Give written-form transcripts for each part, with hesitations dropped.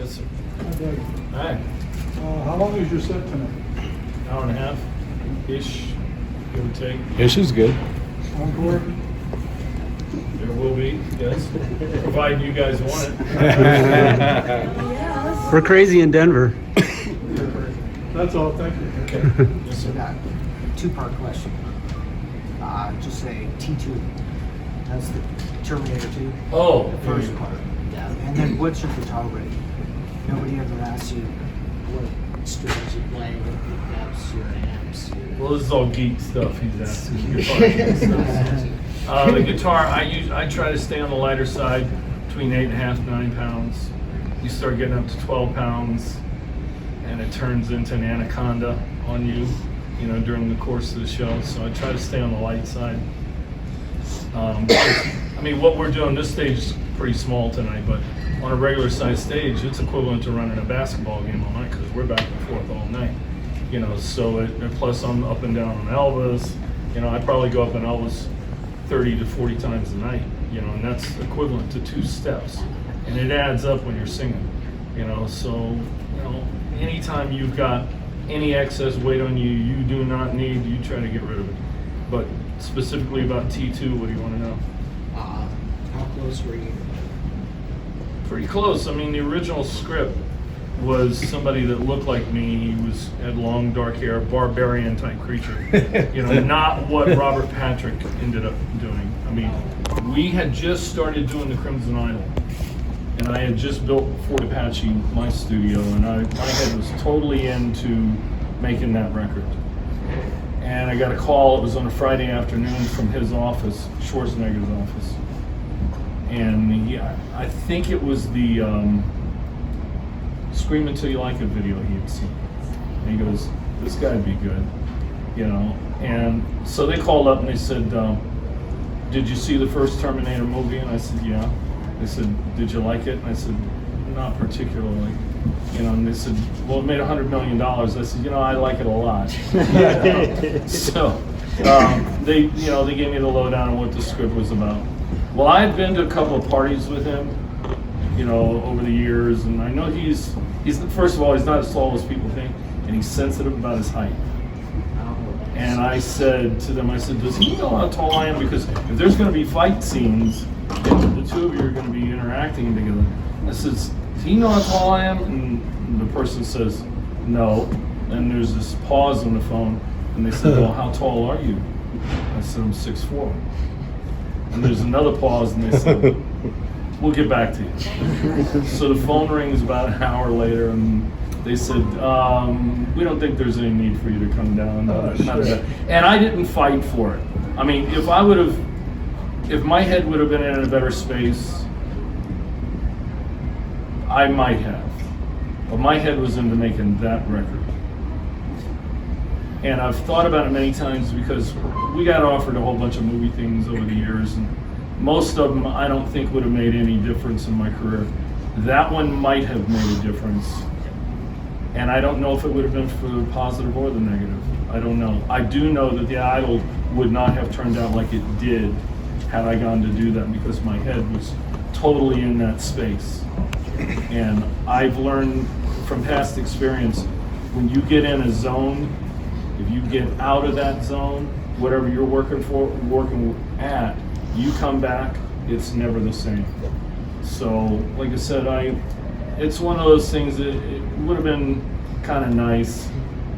Yes, sir. Hi, Doug. Hi. How long is your set tonight? Hour and a half-ish, give or take. Ish is good. Encore? There will be, yes, provided you guys want it. We're crazy in Denver. That's all, thank you. Okay. Yes, sir. Got a two-part question. Just say T2. That's the Terminator 2. Oh, The first part. Yeah. And then what's your guitar rating? Nobody ever asks you what strings you play, what pickups, your amps. well, this is all geek stuff he's asking. Guitar geek stuff. The guitar, I try to stay on the lighter side, between 8.5 and 9 pounds. You start getting up to 12 pounds, and it turns into an anaconda on you, during the course of the show. So I try to stay on the light side. I mean, what we're doing, this stage is pretty small tonight, but on a regular size stage, it's equivalent to running a basketball game all night because we're back and forth all night. So and plus I'm up and down on Elvis. I probably go up on Elvis 30 to 40 times a night, and that's equivalent to 2 steps. And it adds up when you're singing, so, anytime you've got any excess weight on you, you do not need, you try to get rid of it. But specifically about T2, what do you want to know? How close were you? Pretty close. I mean, the original script was somebody that looked like me. He had long dark hair, barbarian type creature. Not what Robert Patrick ended up doing. I mean, we had just started doing the Crimson Idol, and I had just built Fort Apache, my studio, and my head was totally into making that record. And I got a call, it was on a Friday afternoon from his office, Schwarzenegger's office. And I think it was the Scream Until You Like It video he had seen. And he goes, this guy'd be good, And so they called up and they said, did you see the first Terminator movie? And I said, yeah. They said, did you like it? And I said, not particularly. And they said, well, it made $100 million. I said, I like it a lot. So they gave me the lowdown on what the script was about. Well, I had been to a couple of parties with him, over the years, and I know he's first of all, he's not as tall as people think, and he's sensitive about his height. And I said to them, does he know how tall I am? Because if there's going to be fight scenes, and the two of you are going to be interacting together, I said, does he know how tall I am? And the person says, no. And there's this pause on the phone, and they said, well, how tall are you? I said, I'm 6'4". And there's another pause, and they said, we'll get back to you. So the phone rings about an hour later, and they said, we don't think there's any need for you to come down. And I didn't fight for it. I mean, if my head would have been in a better space, I might have. But my head was into making that record. And I've thought about it many times because we got offered a whole bunch of movie things over the years, and most of them I don't think would have made any difference in my career. That one might have made a difference. And I don't know if it would have been for the positive or the negative. I don't know. I do know that the Idol would not have turned out like it did had I gone to do that, because my head was totally in that space. And I've learned from past experience, when you get in a zone, if you get out of that zone, whatever you're working at, you come back, it's never the same. So, like I said, it's one of those things that it would have been kind of nice,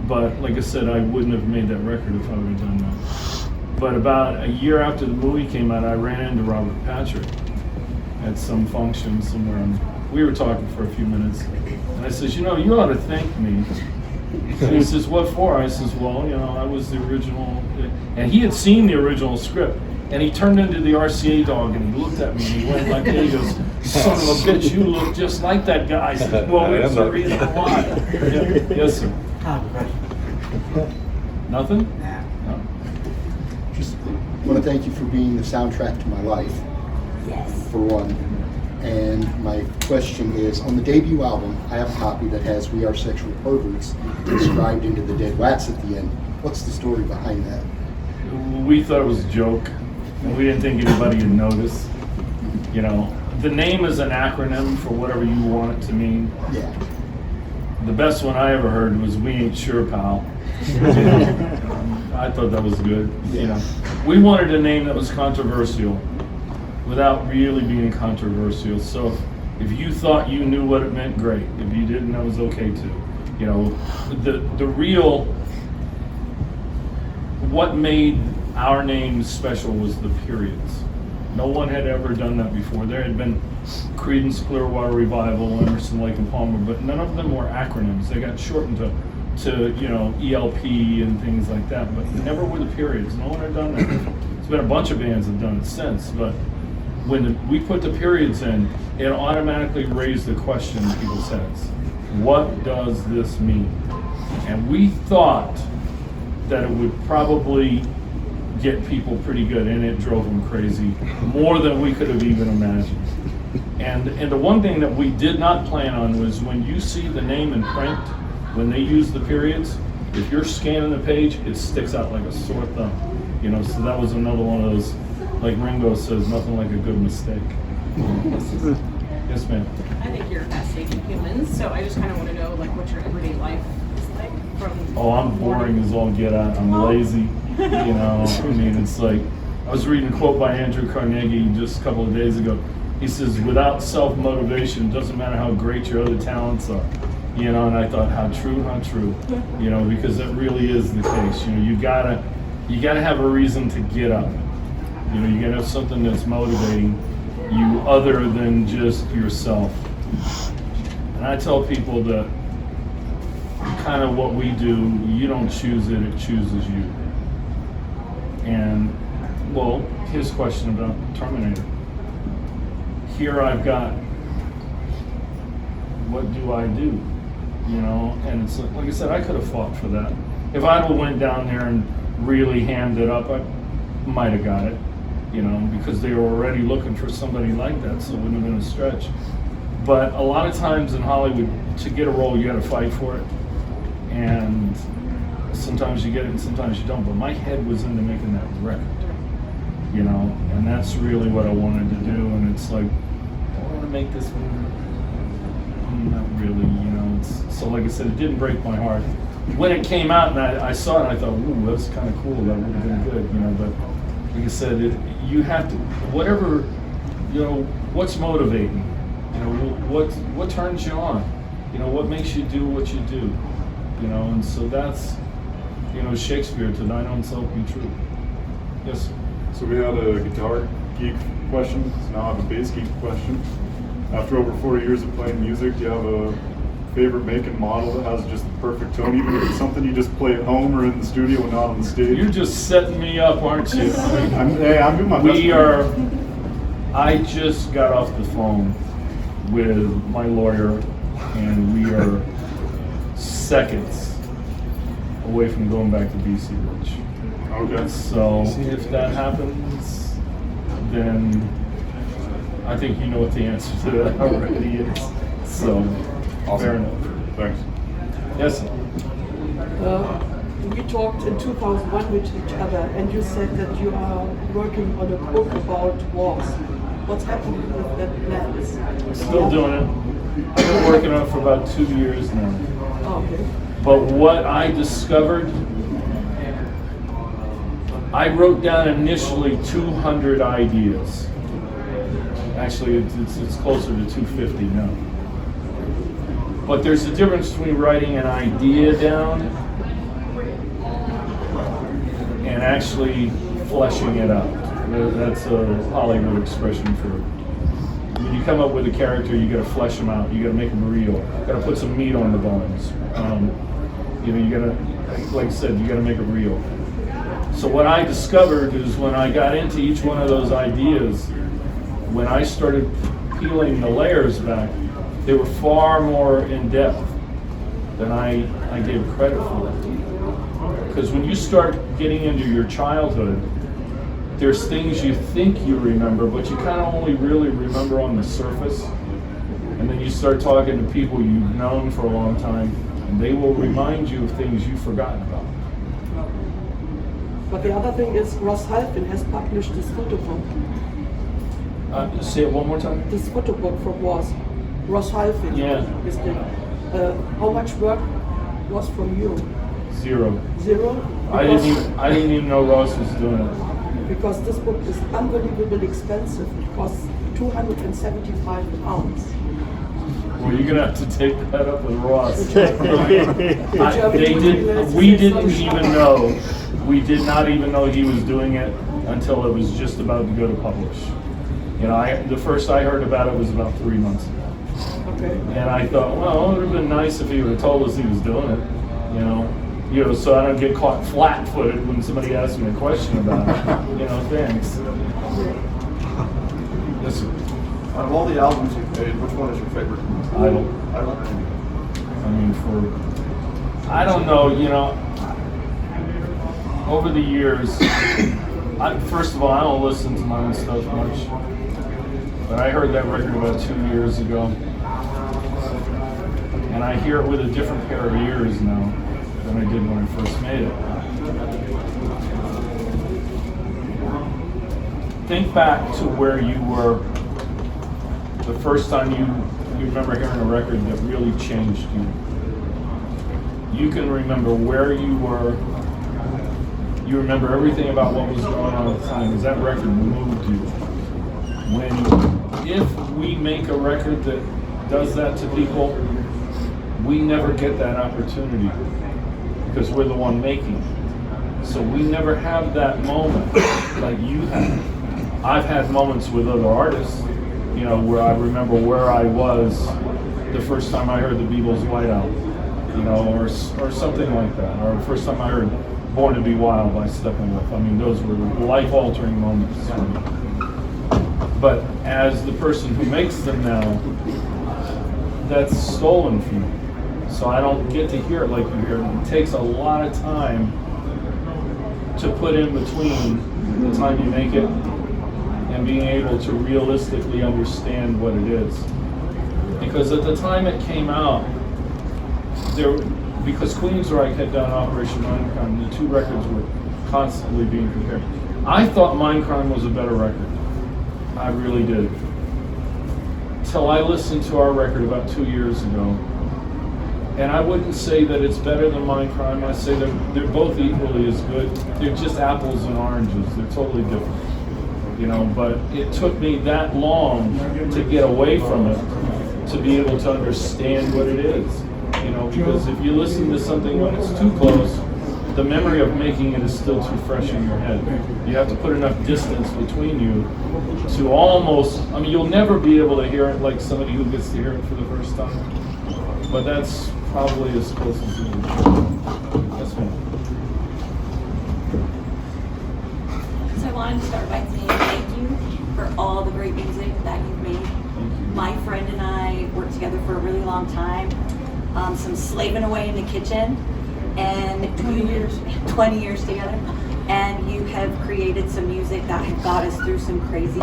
but like I said, I wouldn't have made that record if I would have done that. But about a year after the movie came out, I ran into Robert Patrick at some function somewhere, and we were talking for a few minutes, and I says, you ought to thank me. And he says, what for? I says, well, I was the original, and he had seen the original script, and he turned into the RCA dog, and he looked at me, and he went like this, he goes, son of a bitch, you look just like that guy. I said, well, it's the reason why. Yeah. Yes, sir. Nothing? No. Just want to thank you for being the soundtrack to my life, for one. And my question is, on the debut album, I have a copy that has "We Are Sexual Perverts" inscribed into the dead wax at the end. What's the story behind that? We thought it was a joke, and we didn't think anybody would notice. the name is an acronym for whatever you want it to mean. Yeah. The best one I ever heard was "We ain't sure, pal." I thought that was good. You know, we wanted a name that was controversial without really being controversial. So if you thought you knew what it meant, great. If you didn't, that was okay too. You know, the real, what made our name special was the periods. No one had ever done that before. There had been Creedence Clearwater Revival, Emerson, Lake and Palmer, but none of them were acronyms. They got shortened to you know, ELP and things like that, but never were the periods. No one had done that. There's been a bunch of bands that have done it since, but when we put the periods in, it automatically raised the question in people's heads. What does this mean? And we thought that it would probably get people pretty good, and it drove them crazy, more than we could have even imagined. And the one thing that we did not plan on was when you see the name in print, when they use the periods, if you're scanning the page, it sticks out like a sore thumb. You know, so that was another one of those, like Ringo says, nothing like a good mistake. Yes, ma'am. I think you're fascinating humans, so I just kind of want to know, like, what your everyday life is like from. Oh, I'm boring as all get out. I'm lazy. You know, I mean, it's like, I was reading a quote by Andrew Carnegie just a couple of days ago. He says, without self-motivation, it doesn't matter how great your other talents are. You know, and I thought, how true, you know, because that really is the case. You know, you gotta have a reason to get up. You know, you gotta have something that's motivating you other than just yourself. And I tell people that kind of what we do, you don't choose it, it chooses you. And, well, his question about Terminator. Here I've got, what do I do? You know, and it's like I said, I could have fought for that. If I'd have went down there and really hammed it up, I might have got it, you know, because they were already looking for somebody like that, so it wouldn't have been a stretch. But a lot of times in Hollywood, to get a role, you got to fight for it. And sometimes you get it and sometimes you don't. But my head was into making that record, you know, and that's really what I wanted to do. And it's like, I want to make this movie. Not really, you know. So like I said, it didn't break my heart. When it came out and I saw it, I thought, ooh, that's kind of cool. That would have been good, you know. But like I said, you have to, whatever, you know, what's motivating, you know, what turns you on, you know, what makes you do what you do, you know. And so that's, you know, Shakespeare, to thine own self be true. Yes. So we had a guitar geek question. So now I have a bass geek question. After over 40 years of playing music, do you have a favorite make and model that has just the perfect tone, even if it's something you just play at home or in the studio and not on the stage? You're just setting me up, aren't you? I'm doing my best. I just got off the phone with my lawyer, and we are seconds away from going back to BC Rich. Okay. So if that happens, then I think you know what the answer to that already is. So, Awesome. Fair enough. Thanks. Yes. We talked in 2001 with each other, and you said that you are working on a book about wars. What's happening with that plan? Still doing it. I've been working on it for about 2 years now. Oh, okay. But what I discovered, I wrote down initially 200 ideas. Actually, it's closer to 250 now. But there's a difference between writing an idea down and actually fleshing it out. That's a Hollywood expression for when you come up with a character, you got to flesh them out. You got to make them real. You got to put some meat on the bones. You know, you got to, like I said, you got to make it real. So what I discovered is when I got into each one of those ideas, when I started peeling the layers back, they were far more in depth than I gave credit for. Because when you start getting into your childhood, there's things you think you remember, but you kind of only really remember on the surface. And then you start talking to people you've known for a long time, and they will remind you of things you've forgotten about. But the other thing is, Ross Halfin has published this photo book. Say it one more time. This photo book from Was, Ross Halfin. Yeah. How much work was from you? 0. Zero? I didn't even know Ross was doing it. Because this book is unbelievably expensive. It costs 275 pounds. Well, you're gonna have to take that up with Ross. The German We didn't even know. We did not even know he was doing it until it was just about to go to publish. You know, the first I heard about it was about 3 months ago. Okay. And I thought, well, it would have been nice if he would have told us he was doing it, so I don't get caught flat-footed when somebody asks me a question about it. Thanks. Yes, sir. Out of all the albums you've made, which one is your favorite? Idol. Idol. I don't know, over the years, first of all, I don't listen to my own stuff much, but I heard that record about 2 years ago, and I hear it with a different pair of ears now than I did when I first made it. Think back to where you were the first time you remember hearing a record that really changed you. You can remember where you were. You remember everything about what was going on at the time, because that record moved you. If we make a record that does that to people, we never get that opportunity because we're the one making it. So we never have that moment like you have. I've had moments with other artists, where I remember where I was the first time I heard the Beatles' White Album, or something like that, or the first time I heard Born to Be Wild by Steppenwolf. Those were life-altering moments for me. But as the person who makes them now, that's stolen from me. So I don't get to hear it like you hear it. It takes a lot of time to put in between the time you make it and being able to realistically understand what it is. Because at the time it came out, because Queensryche had done Operation Mindcrime, the two records were constantly being compared. I thought Mindcrime was a better record. I really did. Till I listened to our record about 2 years ago. And I wouldn't say that it's better than Mindcrime. I say they're both equally as good. They're just apples and oranges. They're totally different. But it took me that long to get away from it to be able to understand what it is. Because if you listen to something when it's too close, the memory of making it is still too fresh in your head. You have to put enough distance between you to almost, you'll never be able to hear it like somebody who gets to hear it for the first time. But that's probably as close as it will be. Yes, ma'am. So I wanted to start by saying thank you for all the great music that you've made. My friend and I worked together for a really long time. Some slaving away in the kitchen, and 20 years together, and you have created some music that have got us through some crazy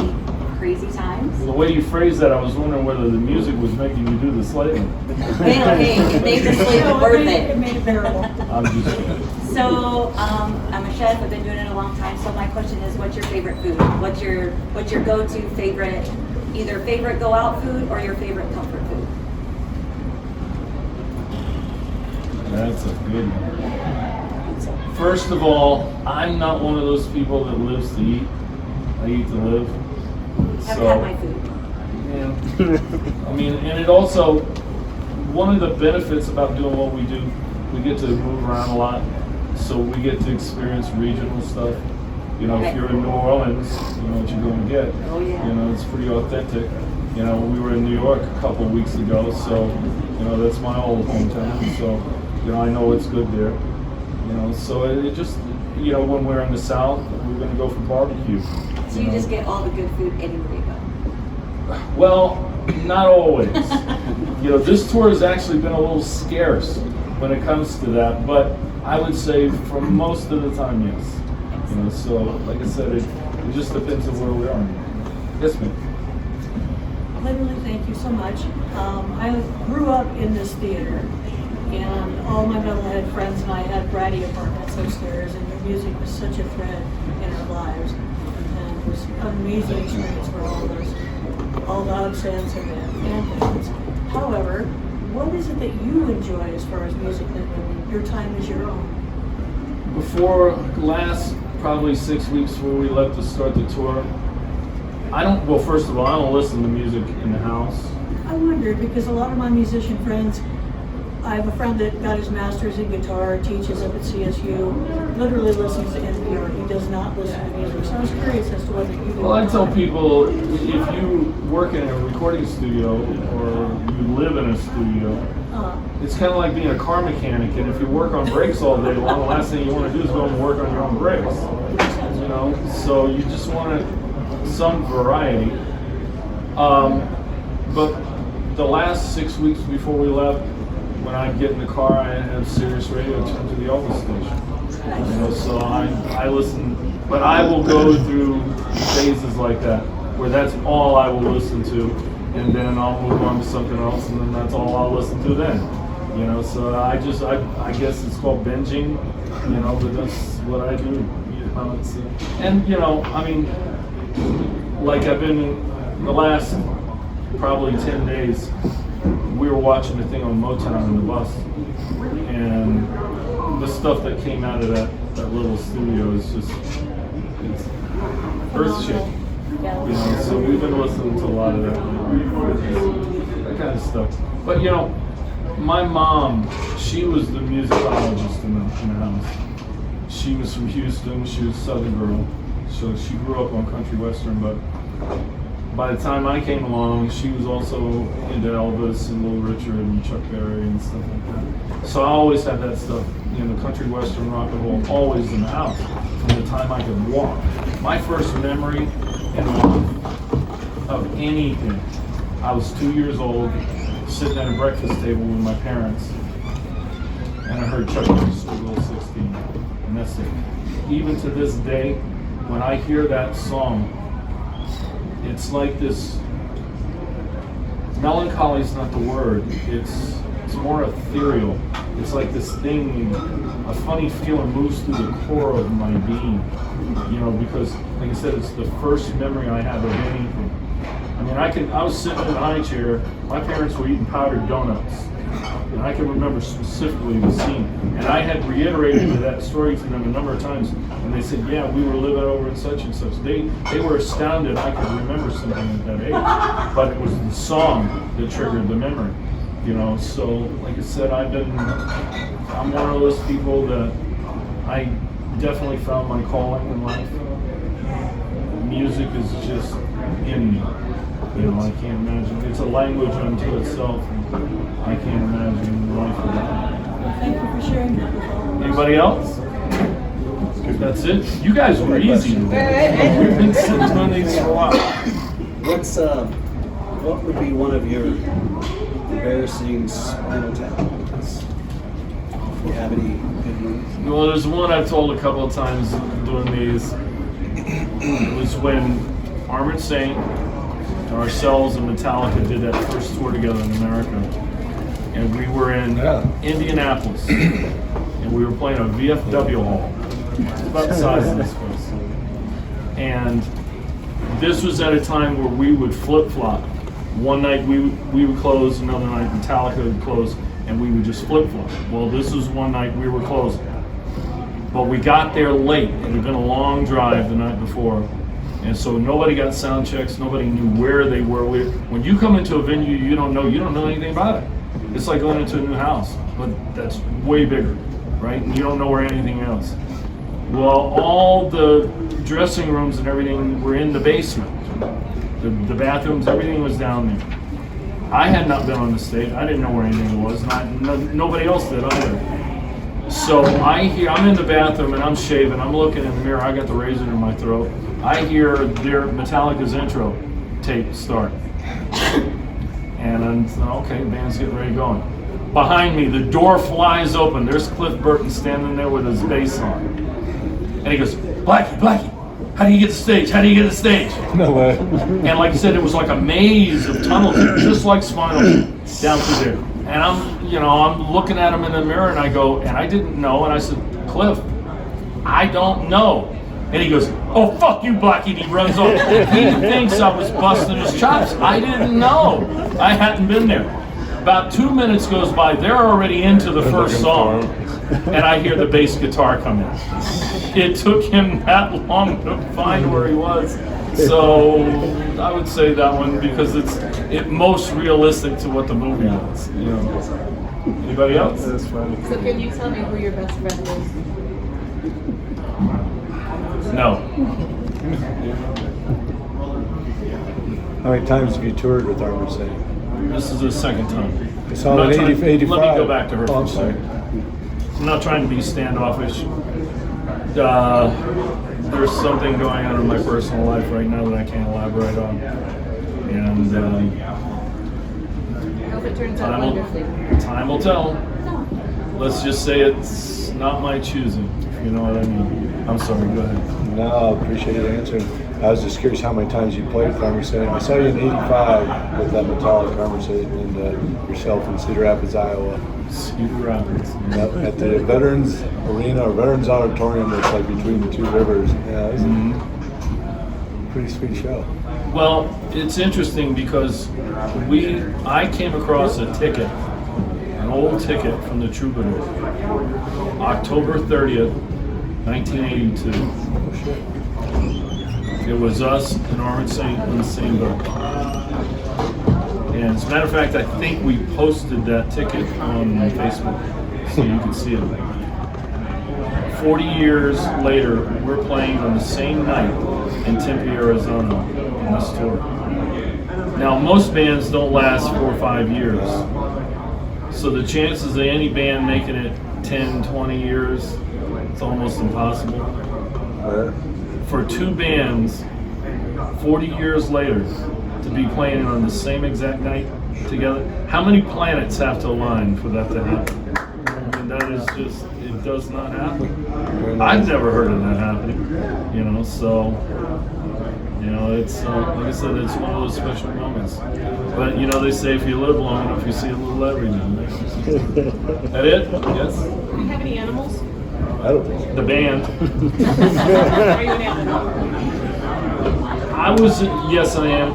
times. Well, the way you phrased that, I was wondering whether the music was making you do the slaving. Hey, it made the slaving worth it. It made it bearable. I'm just kidding. So I'm a chef. I've been doing it a long time. So my question is, what's your favorite food? What's your go-to favorite, either favorite go-out food or your favorite comfort food? That's a good one. First of all, I'm not one of those people that lives to eat. I eat to live. I've had my food. Yeah. And it also, one of the benefits about doing what we do, we get to move around a lot. So we get to experience regional stuff. If you're in New Orleans, you know what you're going to get. Oh, yeah. It's pretty authentic. We were in New York a couple weeks ago, so, that's my old hometown. So, I know it's good there. So it just, when we're in the South, we're going to go for barbecue. So you just get all the good food anywhere you go? Well, not always. This tour has actually been a little scarce when it comes to that, but I would say for most of the time, yes. So like I said, it just depends on where we are. Yes, ma'am. Literally, thank you so much. I grew up in this theater, and all my metalhead friends and I had bratty apartments upstairs, and your music was such a thread in our lives. And it was amazing experience for all of us, all the ups and downs. However, what is it that you enjoy as far as music and your time is your own? Before last probably 6 weeks before we left to start the tour, well, first of all, I don't listen to music in the house. I wondered because a lot of my musician friends, I have a friend that got his master's in guitar, teaches up at CSU, literally listens to NPR. He does not listen to music. So I was curious as to whether you do. Well, I tell people, if you work in a recording studio or you live in a studio, it's kind of like being a car mechanic, and if you work on brakes all day long, the last thing you want to do is go and work on your own brakes. You know, so you just want some variety. But the last 6 weeks before we left, when I get in the car, I have Sirius Radio tuned to the Elvis station. You know, so I listen, but I will go through phases like that, where that's all I will listen to, and then I'll move on to something else, and then that's all I'll listen to then. You know, so I guess it's called binging, you know, but that's what I do. You know, and you know, I mean, like I've been the last probably 10 days, we were watching a thing on Motown in the bus, and the stuff that came out of that little studio is just, it's earth-shaking. You know, so we've been listening to a lot of that kind of stuff. But you know, my mom, she was the musicologist in the house. She was from Houston, she was a Southern girl, so she grew up on country western, but by the time I came along, she was also into Elvis and Little Richard and Chuck Berry and stuff like that. So I always had that stuff, you know, country western, rock and roll, always in the house from the time I could walk. My first memory in life of anything, I was 2 years old, sitting at a breakfast table with my parents, and I heard Chuck Berry's Sweet Little 16, and that's it. Even to this day, when I hear that song, it's like this, melancholy is not the word, it's more ethereal. It's like this thing, a funny feeling moves through the core of my being, you know, because like I said, it's the first memory I have of anything. I mean, I was sitting in a high chair, my parents were eating powdered donuts, and I can remember specifically the scene. And I had reiterated that story to them a number of times, and they said, yeah, we were living over in such and such. They were astounded I could remember something at that age, but it was the song that triggered the memory, you know. So, like I said, I'm one of those people that I definitely found my calling in life. Music is just in me. You know, I can't imagine. It's a language unto itself. I can't imagine life without it. Thank you for sharing that with all of us. Anybody else? That's it. You guys were easy. We've been sitting on these for a while. What would be one of your embarrassing Spinal Tap moments? Do you have any good ones? Well, there's one I've told a couple of times doing these. It was when Armored Saint, ourselves and Metallica did that first tour together in America. And we were in Indianapolis. And we were playing a VFW hall. It's about the size of this place. And this was at a time where we would flip-flop. One night we would close, another night Metallica would close, and we would just flip-flop. Well, this was one night we were closing. But we got there late. It had been a long drive the night before. And so nobody got sound checks, nobody knew where they were. When you come into a venue you don't know anything about it. It's like going into a new house, but that's way bigger, right? And you don't know where anything else. Well, all the dressing rooms and everything were in the basement. The bathrooms, everything was down there. I had not been on the stage. I didn't know where anything was. Nobody else did either. So I'm in the bathroom and I'm shaving. I'm looking in the mirror. I got the razor in my throat. I hear their Metallica's intro tape start. And I'm okay, the band's getting ready to go. Behind me, the door flies open. There's Cliff Burton standing there with his bass on. And he goes, Blackie, how do you get to the stage? How do you get to the stage? No way. And like I said, it was like a maze of tunnels, just like Spinal down through there. And I'm looking at him in the mirror and I go, and I didn't know, and I said, Cliff, I don't know. And he goes, "Oh, fuck you, Blackie," and he runs off. He thinks I was busting his chops. I didn't know. I hadn't been there. About 2 minutes goes by, they're already into the first song, and I hear the bass guitar come in. It took him that long to find where he was. So I would say that one because it's most realistic to what the movie is. You know. Anybody else? That's funny. So can you tell me who your best friend is? No. How many times have you toured with Armored Saint? This is the second time. I saw I'm in not trying- 85. Let me go back to her Oh, for a I'm sorry. second. I'm not trying to be standoffish. There's something going on in my personal life right now that I can't elaborate on. And I hope it turns out wonderfully. time will tell. Let's just say it's not my choosing, if you know what I mean. I'm sorry, go ahead. No, I appreciate your answer. I was just curious how many times you played with Armored Saint. I saw you in '85 with that Metallic Armored Saint and yourself in Cedar Rapids, Iowa. Cedar Rapids. At the Veterans Arena or Veterans Auditorium that's like between the two rivers. Yeah, it was a pretty sweet show. Well, it's interesting because I came across a ticket, an old ticket from the Troubadour, October 30th, 1982. Oh shit. It was us and Armored Saint in the same boat. And as a matter of fact, I think we posted that ticket on Facebook so you can see it. 40 years later, we're playing on the same night in Tempe, Arizona on this tour. Now, most bands don't last 4 or 5 years. So the chances of any band making it 10, 20 years, it's almost impossible. For two bands, 40 years later, to be playing on the same exact night together, how many planets have to align for that to happen? I mean, that is just, it does not happen. I've never heard of that happening, you know, so, you know, it's, like I said, it's one of those special moments. But, you know, they say if you live long enough, you see a little everything. That it? Yes? Do you have any animals? I don't think so. The band. Are you an animal? Yes, I am.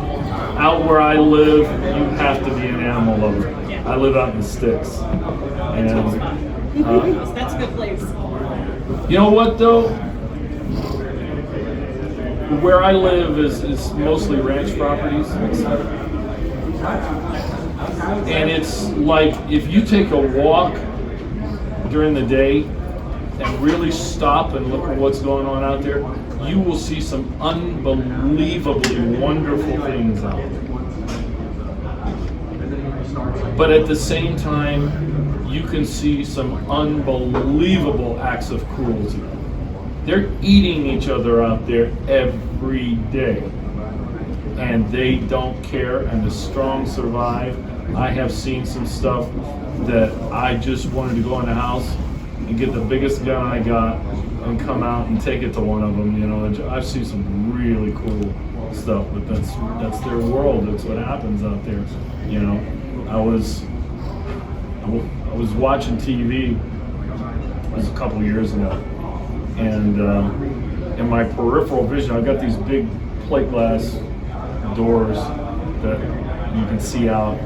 Out where I live, you have to be an animal lover. I live out in the sticks. And, That's a good place. you know what though? Where I live is mostly ranch properties. And it's like if you take a walk during the day and really stop and look at what's going on out there, you will see some unbelievably wonderful things out there. But at the same time, you can see some unbelievable acts of cruelty. They're eating each other out there every day. And they don't care, and the strong survive. I have seen some stuff that I just wanted to go in the house and get the biggest gun I got and come out and take it to one of them. You know, I've seen some really cool stuff, but that's their world. That's what happens out there. You know, I was watching TV. It was a couple years ago, and in my peripheral vision, I've got these big plate glass doors that you can see out,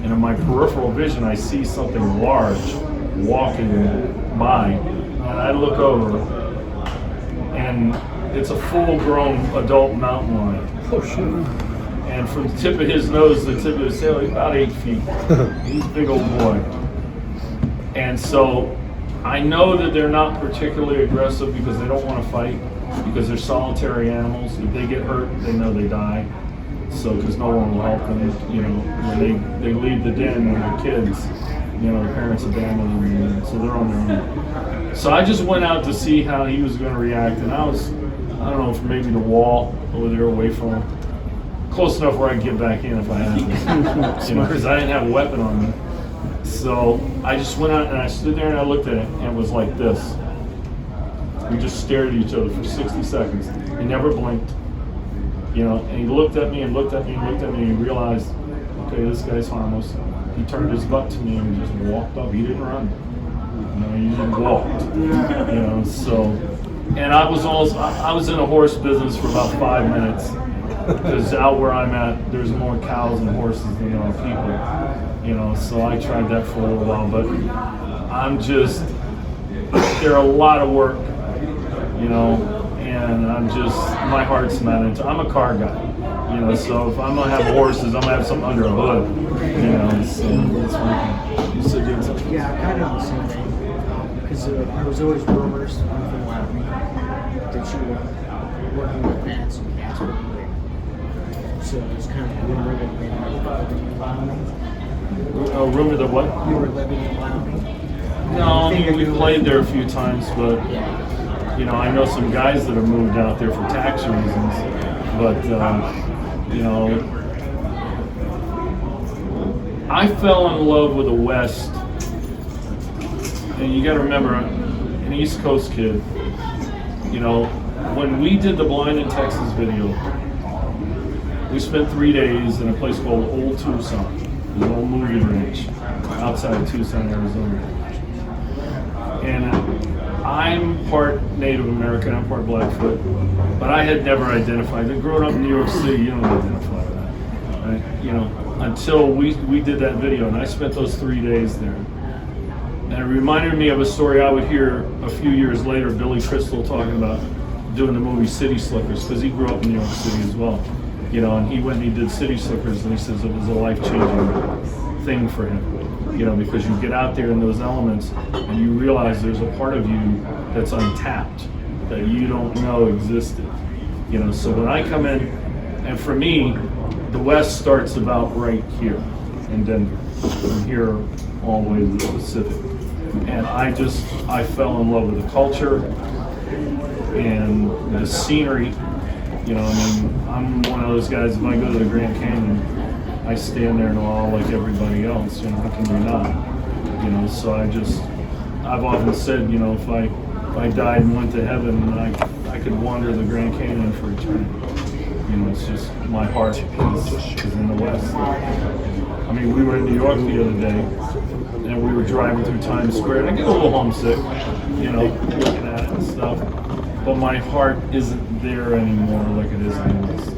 and in my peripheral vision, I see something large walking by, and I look over, and it's a full-grown adult mountain lion. Oh shit. And from the tip of his nose to the tip of his tail, he's about 8 feet. He's a big old boy. And so I know that they're not particularly aggressive because they don't want to fight, because they're solitary animals. If they get hurt, they know they die. So, because no one will help them, you know, when they leave the den when they're kids, you know, the parents abandon them, so they're on their own. So I just went out to see how he was going to react, and I don't know, from maybe the wall over there away from him, close enough where I could get back in if I had to, you know, because I didn't have a weapon on me. So I just went out and I stood there and I looked at it, and it was like this. We just stared at each other for 60 seconds. He never blinked. You know, and he looked at me and looked at me and looked at me and he realized, okay, this guy's harmless. He turned his butt to me and just walked up. He didn't run. You know, he just walked. You know, so And I was in a horse business for about 5 minutes, because out where I'm at, there's more cows and horses than there are people, you know, so I tried that for a little while, but they're a lot of work, you know, and my heart's not into, I'm a car guy, you know, so if I'm gonna have horses, I'm gonna have something under a hood, you know, so that's one thing. You said you had something? Yeah, kind of on the same thing. Because there was always rumors from Laramie that you were working with bands and Casper. So it was kind of a rumor that maybe you were living in Laramie. A rumor that what? You were living in Laramie. No, I mean, we played there a few times, but, you know, I know some guys that have moved out there for tax reasons, but, you know, I fell in love with the West, and you gotta remember, an East Coast kid, you know, when we did the Blind in Texas video, we spent 3 days in a place called Old Tucson, an old movie ranch outside of Tucson, Arizona. And I'm part Native American, I'm part Blackfoot, but I had never identified it. Growing up in New York City, you don't identify that, right? You know, until we did that video, and I spent those 3 days there. And it reminded me of a story I would hear a few years later, Billy Crystal talking about doing the movie City Slickers, because he grew up in New York City as well. You know, and he went and he did City Slickers, and he says it was a life-changing thing for him. You know, because you get out there in those elements and you realize there's a part of you that's untapped that you don't know existed. You know, so when I come in, and for me, the West starts about right here in Denver, from here all the way to the Pacific. And I fell in love with the culture and the scenery. You know, I mean, I'm one of those guys, if I go to the Grand Canyon, I stand there in awe like everybody else, you know, how can you not? You know, so I've often said, you know, if I died and went to heaven, I could wander the Grand Canyon for eternity. You know, it's just, my heart is in the West. I mean, we were in New York the other day, and we were driving through Times Square, and I get a little homesick, you know, looking at it and stuff, but my heart isn't there anymore like it is in the West.